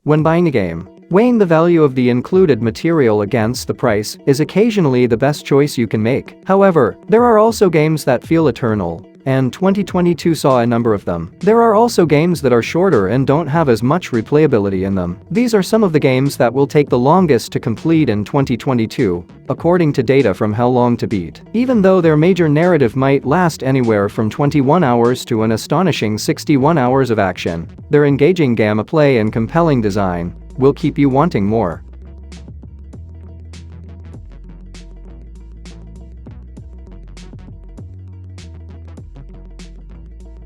When buying a game, weighing the value of the included material against the price is occasionally the best choice you can make. However, there are also games that feel eternal, and 2022 saw a number of them. There are also games that are shorter and don't have as much replayability in them. These are some of the games that will take the longest to complete in 2022, according to data from How Long to Beat. Even though their major narrative might last anywhere from 21 hours to an astonishing 61 hours of action, their engaging gameplay and compelling design will keep you wanting more.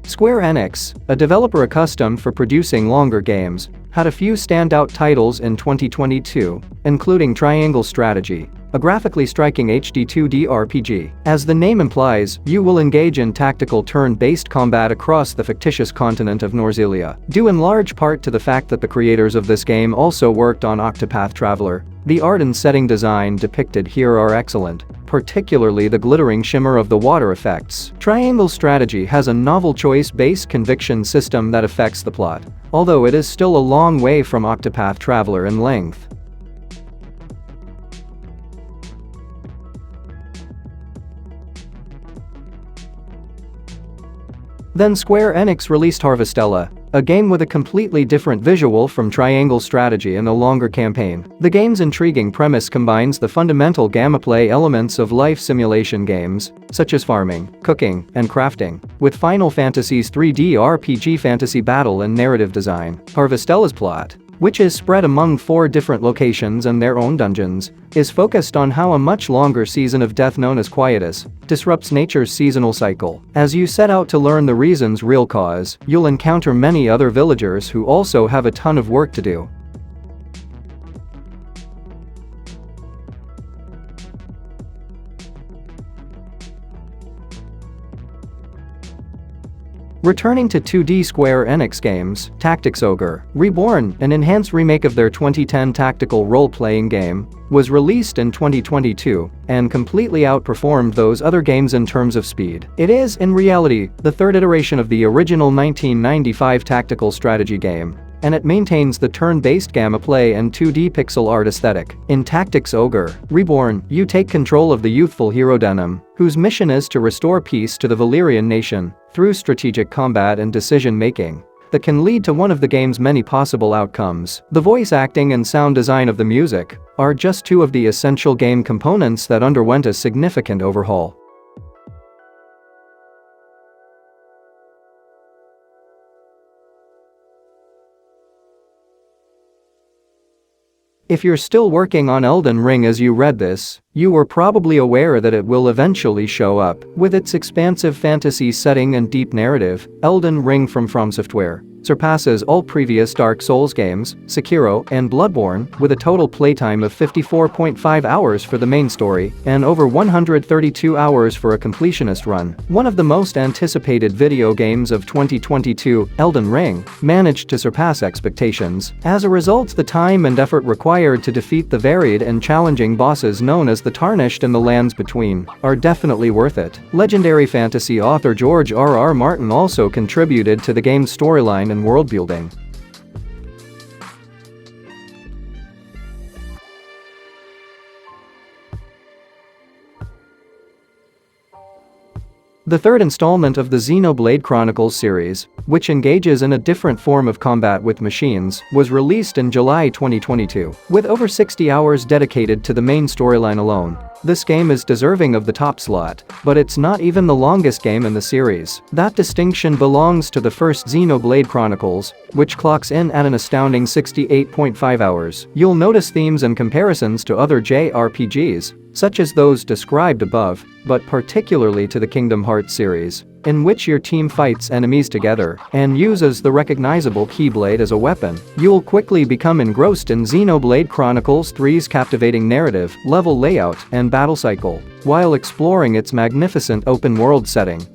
Square Enix, a developer accustomed for producing longer games, had a few standout titles in 2022, including Triangle Strategy, a graphically striking HD 2D RPG. As the name implies, you will engage in tactical turn-based combat across the fictitious continent of Norzelia, due in large part to the fact that the creators of this game also worked on Octopath Traveler. The art and setting design depicted here are excellent, particularly the glittering shimmer of the water effects. Triangle Strategy has a novel choice-based conviction system that affects the plot, although it is still a long way from Octopath Traveler in length. Then Square Enix released Harvestella, a game with a completely different visual from Triangle Strategy and a longer campaign. The game's intriguing premise combines the fundamental gameplay elements of life simulation games, such as farming, cooking, and crafting, with Final Fantasy's 3D RPG fantasy battle and narrative design. Harvestella's plot, which is spread among 4 different locations and their own dungeons, is focused on how a much longer season of death known as Quietus disrupts nature's seasonal cycle. As you set out to learn the reason's real cause, you'll encounter many other villagers who also have a ton of work to do. Returning to 2D Square Enix games, Tactics Ogre Reborn, an enhanced remake of their 2010 tactical role-playing game, was released in 2022 and completely outperformed those other games in terms of speed. It is, in reality, the third iteration of the original 1995 tactical strategy game, and it maintains the turn-based gameplay and 2D pixel art aesthetic. In Tactics Ogre Reborn, you take control of the youthful hero Denim, whose mission is to restore peace to the Valyrian nation through strategic combat and decision-making that can lead to one of the game's many possible outcomes. The voice acting and sound design of the music are just 2 of the essential game components that underwent a significant overhaul. If you're still working on Elden Ring as you read this, you were probably aware that it will eventually show up. With its expansive fantasy setting and deep narrative, Elden Ring from FromSoftware surpasses all previous Dark Souls games, Sekiro, and Bloodborne, with a total playtime of 54.5 hours for the main story and over 132 hours for a completionist run. One of the most anticipated video games of 2022, Elden Ring, managed to surpass expectations. As a result, the time and effort required to defeat the varied and challenging bosses known as the Tarnished and the Lands Between are definitely worth it. Legendary fantasy author George R.R. Martin also contributed to the game's storyline and world building. The third installment of the Xenoblade Chronicles series, which engages in a different form of combat with machines, was released in July 2022. With over 60 hours dedicated to the main storyline alone, this game is deserving of the top slot, but it's not even the longest game in the series. That distinction belongs to the first Xenoblade Chronicles, which clocks in at an astounding 68.5 hours. You'll notice themes and comparisons to other JRPGs, such as those described above, but particularly to the Kingdom Hearts series, in which your team fights enemies together and uses the recognizable Keyblade as a weapon. You'll quickly become engrossed in Xenoblade Chronicles 3's captivating narrative, level layout, and battle cycle, while exploring its magnificent open-world setting.